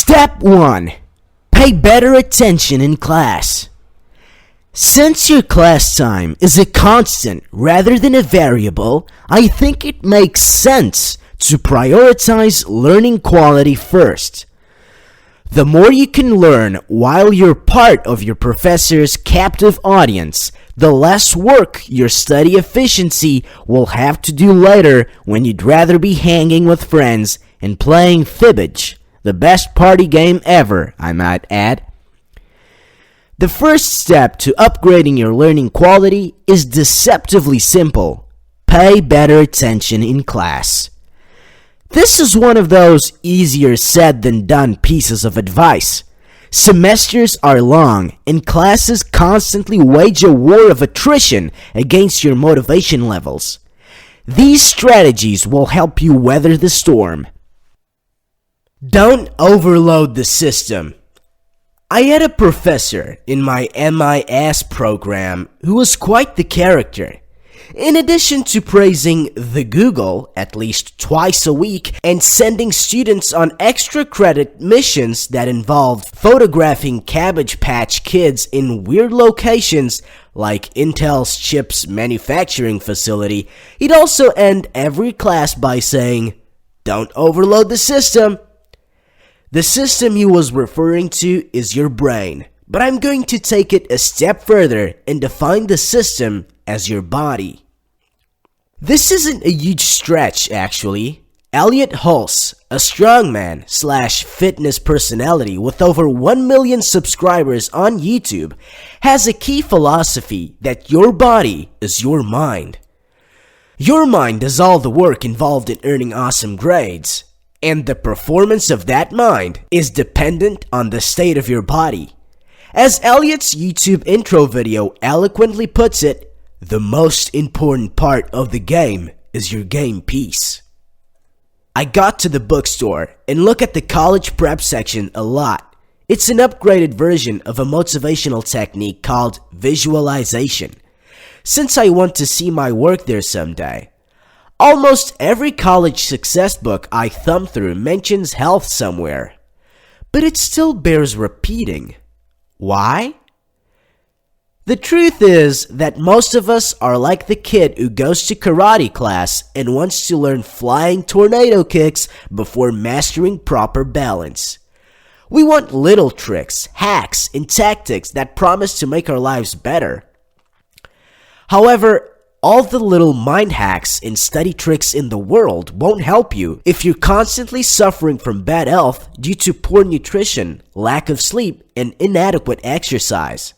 Step 1. Pay better attention in class. Since your class time is a constant rather than a variable, I think it makes sense to prioritize learning quality first. The more you can learn while you're part of your professor's captive audience, the less work your study efficiency will have to do later when you'd rather be hanging with friends and playing Fibbage, the best party game ever, I might add. The first step to upgrading your learning quality is deceptively simple. Pay better attention in class. This is one of those easier said than done pieces of advice. Semesters are long, and classes constantly wage a war of attrition against your motivation levels. These strategies will help you weather the storm. Don't overload the system. I had a professor in my MIS program who was quite the character. In addition to praising the Google at least twice a week and sending students on extra credit missions that involved photographing Cabbage Patch Kids in weird locations like Intel's chips manufacturing facility, he'd also end every class by saying, "Don't overload the system." The system he was referring to is your brain, but I'm going to take it a step further and define the system as your body. This isn't a huge stretch, actually. Elliot Hulse, a strongman / fitness personality with over 1 million subscribers on YouTube, has a key philosophy that your body is your mind. Your mind does all the work involved in earning awesome grades, and the performance of that mind is dependent on the state of your body. As Elliot's YouTube intro video eloquently puts it, the most important part of the game is your game piece. I got to the bookstore and look at the college prep section a lot. It's an upgraded version of a motivational technique called visualization. Since I want to see my work there someday, almost every college success book I thumb through mentions health somewhere. But it still bears repeating. Why? The truth is that most of us are like the kid who goes to karate class and wants to learn flying tornado kicks before mastering proper balance. We want little tricks, hacks, and tactics that promise to make our lives better. However, all the little mind hacks and study tricks in the world won't help you if you're constantly suffering from bad health due to poor nutrition, lack of sleep, and inadequate exercise.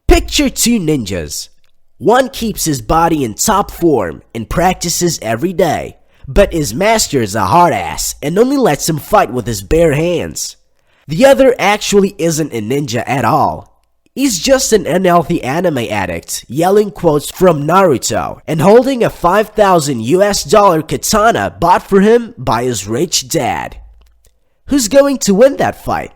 Picture two ninjas. One keeps his body in top form and practices every day, but his master is a hard ass and only lets him fight with his bare hands. The other actually isn't a ninja at all. He's just an unhealthy anime addict, yelling quotes from Naruto and holding a $5,000 katana bought for him by his rich dad. Who's going to win that fight?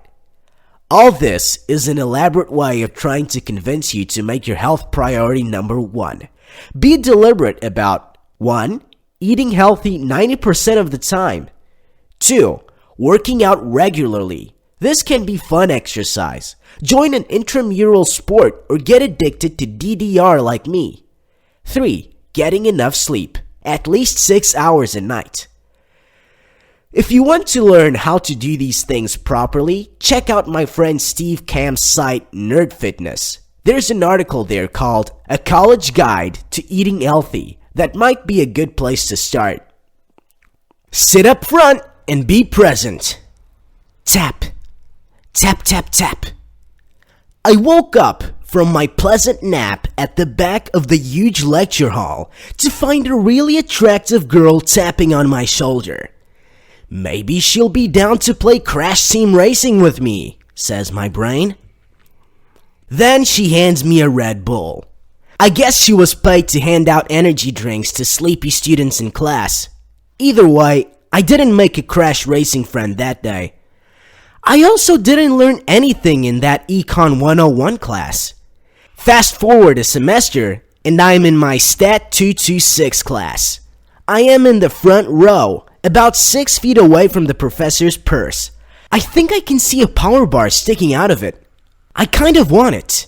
All this is an elaborate way of trying to convince you to make your health priority number one. Be deliberate about 1. Eating healthy 90% of the time. 2. Working out regularly. This can be fun exercise. Join an intramural sport or get addicted to DDR like me. 3. Getting enough sleep. At least 6 hours a night. If you want to learn how to do these things properly, check out my friend Steve Camp's site Nerd Fitness. There's an article there called A College Guide to Eating Healthy that might be a good place to start. Sit up front and be present. Tap. Tap, tap, tap. I woke up from my pleasant nap at the back of the huge lecture hall to find a really attractive girl tapping on my shoulder. Maybe she'll be down to play Crash Team Racing with me, says my brain. Then she hands me a Red Bull. I guess she was paid to hand out energy drinks to sleepy students in class. Either way, I didn't make a Crash Racing friend that day. I also didn't learn anything in that Econ 101 class. Fast forward a semester, and I'm in my Stat 226 class. I am in the front row, about 6 feet away from the professor's purse. I think I can see a power bar sticking out of it. I kind of want it.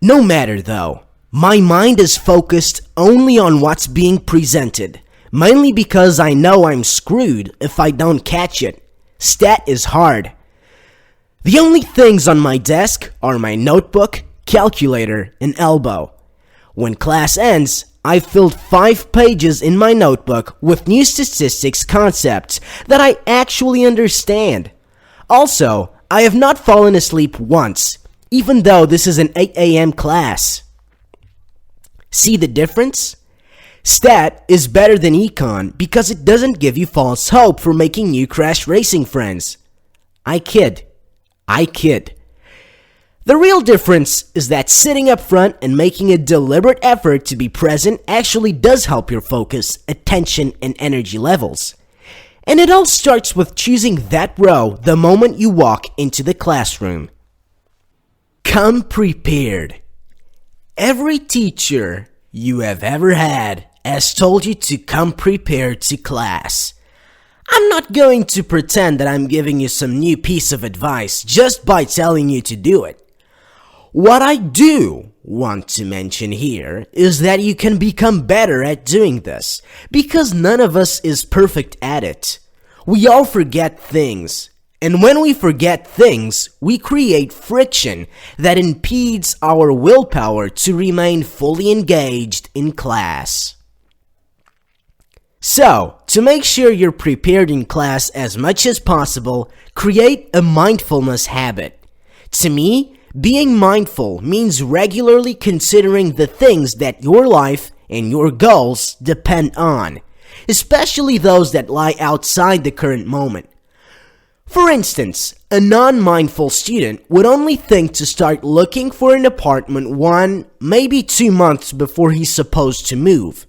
No matter though, my mind is focused only on what's being presented, mainly because I know I'm screwed if I don't catch it. Stat is hard. The only things on my desk are my notebook, calculator, and elbow. When class ends, I filled 5 pages in my notebook with new statistics concepts that I actually understand. Also, I have not fallen asleep once, even though this is an 8 a.m. class. See the difference? Stat is better than econ because it doesn't give you false hope for making new crash racing friends. I kid. The real difference is that sitting up front and making a deliberate effort to be present actually does help your focus, attention, and energy levels. And it all starts with choosing that row the moment you walk into the classroom. Come prepared. Every teacher you have ever had has told you to come prepared to class. I'm not going to pretend that I'm giving you some new piece of advice just by telling you to do it. What I do want to mention here is that you can become better at doing this, because none of us is perfect at it. We all forget things, and when we forget things, we create friction that impedes our willpower to remain fully engaged in class. So, to make sure you're prepared in class as much as possible, create a mindfulness habit. To me, being mindful means regularly considering the things that your life and your goals depend on, especially those that lie outside the current moment. For instance, a non-mindful student would only think to start looking for an apartment 1, maybe 2 months before he's supposed to move.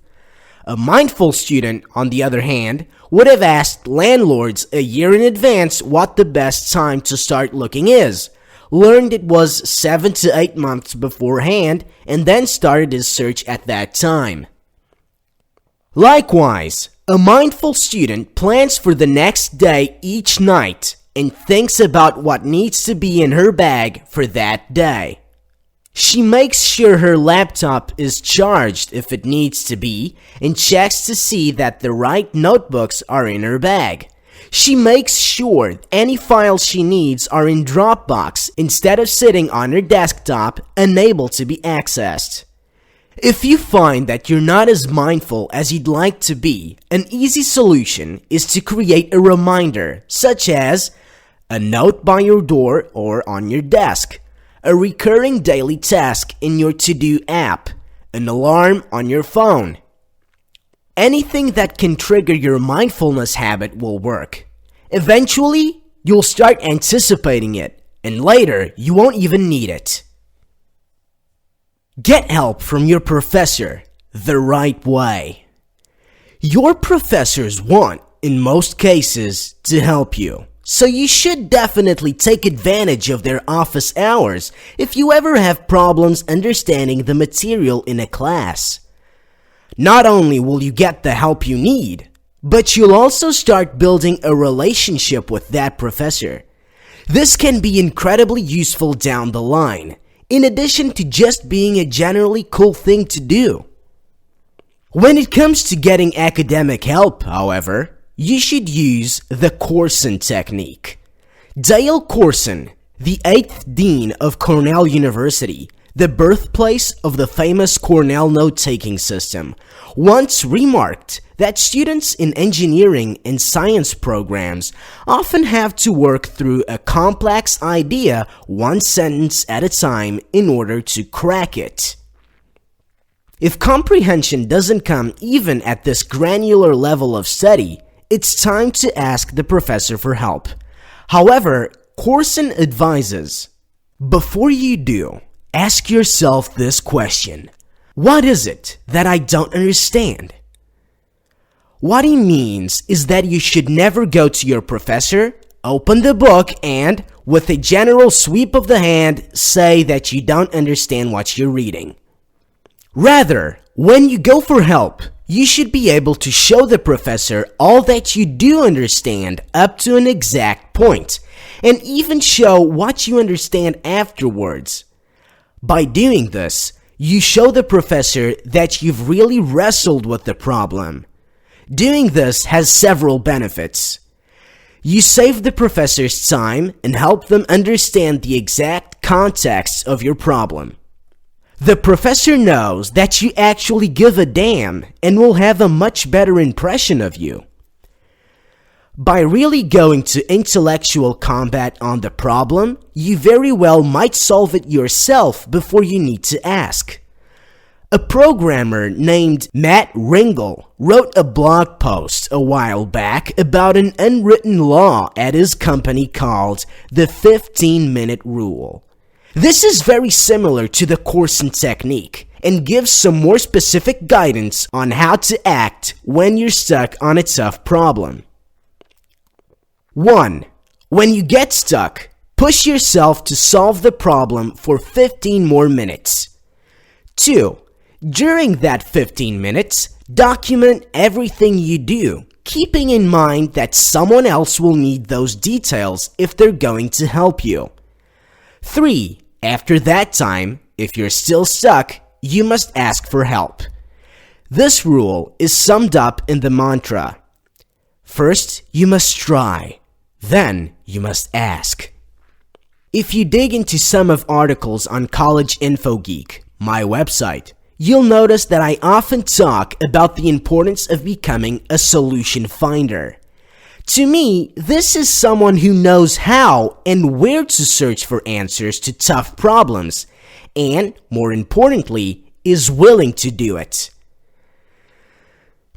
A mindful student, on the other hand, would have asked landlords a year in advance what the best time to start looking is, learned it was 7 to 8 months beforehand, and then started his search at that time. Likewise, a mindful student plans for the next day each night and thinks about what needs to be in her bag for that day. She makes sure her laptop is charged if it needs to be and checks to see that the right notebooks are in her bag. She makes sure any files she needs are in Dropbox instead of sitting on her desktop, unable to be accessed. If you find that you're not as mindful as you'd like to be, an easy solution is to create a reminder, such as a note by your door or on your desk, a recurring daily task in your to-do app, an alarm on your phone. Anything that can trigger your mindfulness habit will work. Eventually, you'll start anticipating it, and later, you won't even need it. Get help from your professor the right way. Your professors want, in most cases, to help you. So you should definitely take advantage of their office hours if you ever have problems understanding the material in a class. Not only will you get the help you need, but you'll also start building a relationship with that professor. This can be incredibly useful down the line, in addition to just being a generally cool thing to do. When it comes to getting academic help, however, you should use the Corson technique. Dale Corson, the 8th Dean of Cornell University, the birthplace of the famous Cornell note-taking system, once remarked that students in engineering and science programs often have to work through a complex idea 1 sentence at a time in order to crack it. If comprehension doesn't come even at this granular level of study, it's time to ask the professor for help. However, Corson advises, before you do, ask yourself this question: what is it that I don't understand? What he means is that you should never go to your professor, open the book, and, with a general sweep of the hand, say that you don't understand what you're reading. Rather, when you go for help, You should be able to show the professor all that you do understand up to an exact point, and even show what you understand afterwards. By doing this, you show the professor that you've really wrestled with the problem. Doing this has several benefits. You save the professor's time and help them understand the exact context of your problem. The professor knows that you actually give a damn and will have a much better impression of you. By really going to intellectual combat on the problem, you very well might solve it yourself before you need to ask. A programmer named Matt Ringle wrote a blog post a while back about an unwritten law at his company called the 15-minute rule. This is very similar to the course and technique and gives some more specific guidance on how to act when you're stuck on a tough problem. 1. When you get stuck, push yourself to solve the problem for 15 more minutes. 2. During that 15 minutes, document everything you do, keeping in mind that someone else will need those details if they're going to help you. 3. After that time, if you're still stuck, you must ask for help. This rule is summed up in the mantra: first, you must try, then you must ask. If you dig into some of articles on College Info Geek, my website, you'll notice that I often talk about the importance of becoming a solution finder. To me, this is someone who knows how and where to search for answers to tough problems, and, more importantly, is willing to do it.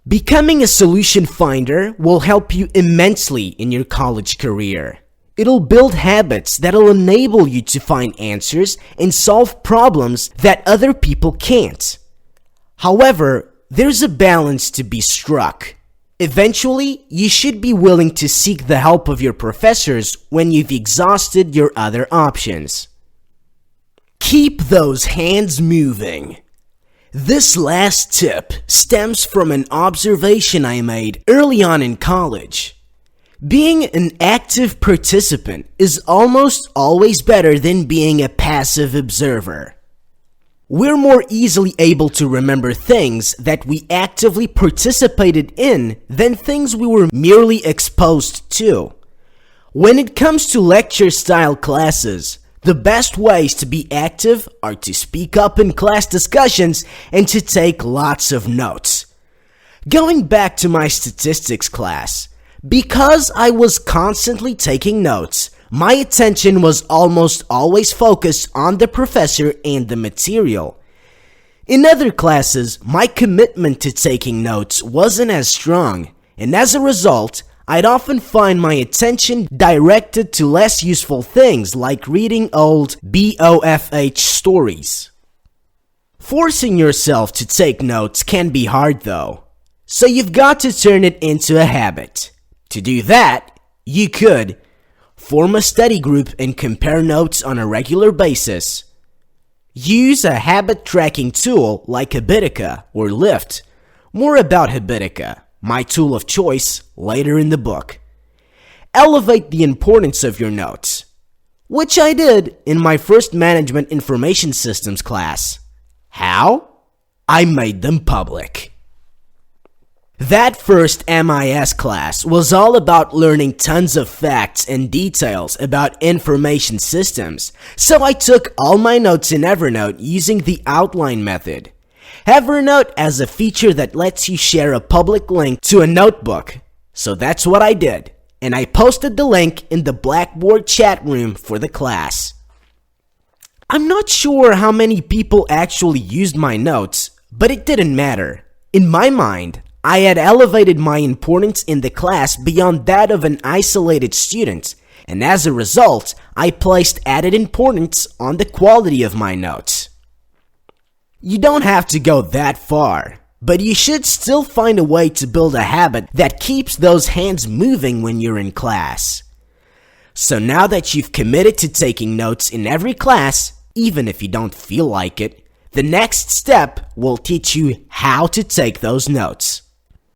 Becoming a solution finder will help you immensely in your college career. It'll build habits that'll enable you to find answers and solve problems that other people can't. However, there's a balance to be struck. Eventually, you should be willing to seek the help of your professors when you've exhausted your other options. Keep those hands moving. This last tip stems from an observation I made early on in college. Being an active participant is almost always better than being a passive observer. We're more easily able to remember things that we actively participated in than things we were merely exposed to. When it comes to lecture-style classes, the best ways to be active are to speak up in class discussions and to take lots of notes. Going back to my statistics class, because I was constantly taking notes, my attention was almost always focused on the professor and the material. In other classes, my commitment to taking notes wasn't as strong, and as a result, I'd often find my attention directed to less useful things like reading old BOFH stories. Forcing yourself to take notes can be hard though, so you've got to turn it into a habit. To do that, you could form a study group and compare notes on a regular basis. Use a habit tracking tool like Habitica or Lyft. More about Habitica, my tool of choice, later in the book. Elevate the importance of your notes, which I did in my first Management Information Systems class. How? I made them public. That first MIS class was all about learning tons of facts and details about information systems, so I took all my notes in Evernote using the outline method. Evernote has a feature that lets you share a public link to a notebook, so that's what I did, and I posted the link in the Blackboard chat room for the class. I'm not sure how many people actually used my notes, but it didn't matter. In my mind, I had elevated my importance in the class beyond that of an isolated student, and as a result, I placed added importance on the quality of my notes. You don't have to go that far, but you should still find a way to build a habit that keeps those hands moving when you're in class. So now that you've committed to taking notes in every class, even if you don't feel like it, The next step will teach you how to take those notes.